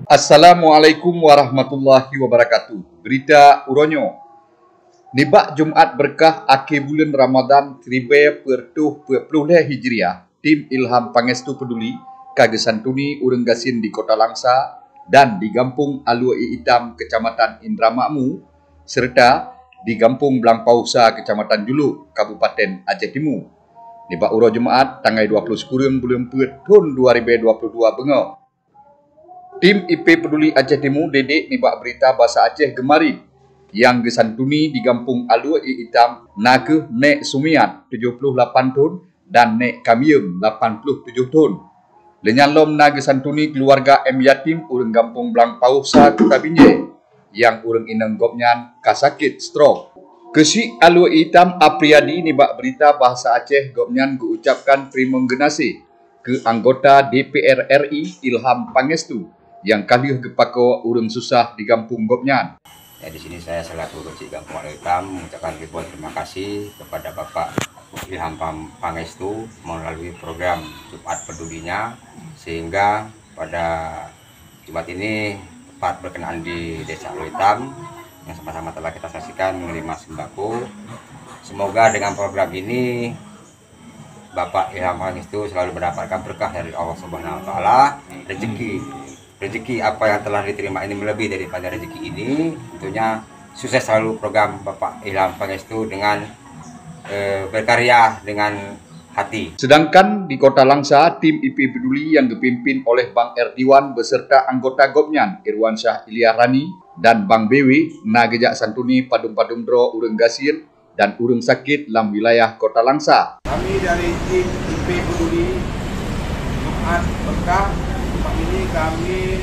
Assalamualaikum warahmatullahi wabarakatuh. Berita Uronyo. Nibak Jumaat berkah akhir bulan Ramadan 1440 Hijriah, tim Ilham Pangestu Peduli kagesan tuni urang gasin di Kota Langsa dan di Gampung Alui Hitam Kecamatan Indramakmu serta di Gampung Blangpausa Kecamatan Juluk Kabupaten Aceh Timur. Nibak Uro Jumaat tanggal 20 Kurun bulan Pet tahun 2022 bengok. Tim IP Peduli Aceh Timur dedek nibak berita bahasa Aceh gemari yang gesantuni di Gampung Alui Hitam Nake Nek Sumiat 78 tahun dan Nek Kamiem 87 tahun. Lenyalom na gesantuni keluarga M Yatim urang Gampung Blangpausa Kota Binjai yang urang inang gopnyan kasakit stroke. Kesi Alui Hitam Apriyadi nibak berita bahasa Aceh gopnyan guucapkan terima kasih ke anggota DPR RI Ilham Pangestu yang kali kepako urang susah di kampung gopnyan. Ya, di sini saya selaku Kecik Gampung Alui Hitam mengucapkan ribuan terima kasih kepada Bapak Ilham Pangestu melalui program Jumat Pedulinya, sehingga pada Jumat ini tepat berkenaan di Desa Alui Hitam yang sama-sama telah kita saksikan menerima sembako. Semoga dengan program ini Bapak Ilham Pangestu selalu mendapatkan berkah dari Allah Subhanahu wa taala, rezeki apa yang telah diterima ini melebihi daripada rezeki ini. Tentunya sukses selalu program Bapak Ilham Pangestu dengan berkarya dengan hati. Sedangkan di Kota Langsa, tim IP Peduli yang dipimpin oleh Bang Erdiwan beserta anggota gopnyan Irwansyah Iliarani dan Bang Bewi nagejak santuni padum-padum dro urang gasir dan urang sakit dalam wilayah Kota Langsa. Kami dari tim IP Peduli Jumat berkah. Jumat ini kami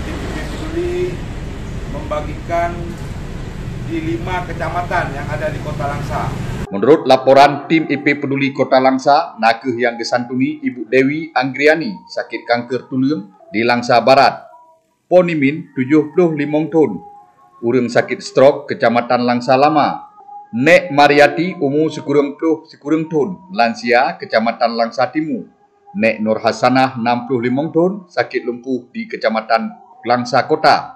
tim IP Peduli membagikan di 5 kecamatan yang ada di Kota Langsa. Menurut laporan tim IP Peduli Kota Langsa, nakeh yang gesantuni Ibu Dewi Anggriani sakit kanker tulang di Langsa Barat. Ponimin 75 tahun, urang sakit stroke Kecamatan Langsa Lama. Nek Mariati umur sekurang tahun, lansia Kecamatan Langsa Timur. Nek Nur Hasanah 65 tahun, sakit lumpuh di Kecamatan Langsa Kota.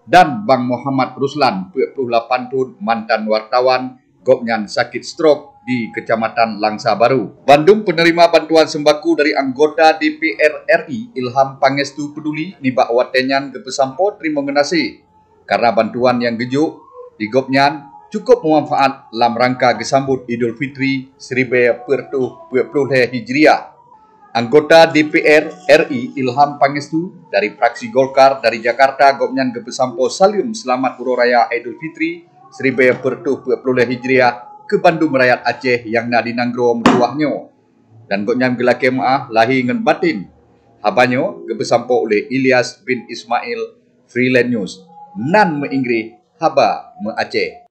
Dan Bang Muhammad Ruslan 48 tahun, mantan wartawan gopnyan sakit stroke di Kecamatan Langsa Baru. Bandung penerima bantuan sembako dari anggota DPR RI Ilham Pangestu Peduli nibak watenyan kepesampo terima kasih karena bantuan yang gejuk di gopnyan cukup memanfaat dalam rangka gesambut Idul Fitri 1440 Hijriah. Anggota DPR RI Ilham Pangestu dari fraksi Golkar dari Jakarta gopnyan kepesampo salim selamat Huro Raya Idul Fitri 1440 Hijriah ke Bandung Rakyat Aceh yang na dinanggrom tuahnyo. Dan gopnyan gelake maah lahi ngan batin. Habanyo kepesampo oleh Ilyas bin Ismail Freelance News. Nan me Inggris haba me Aceh.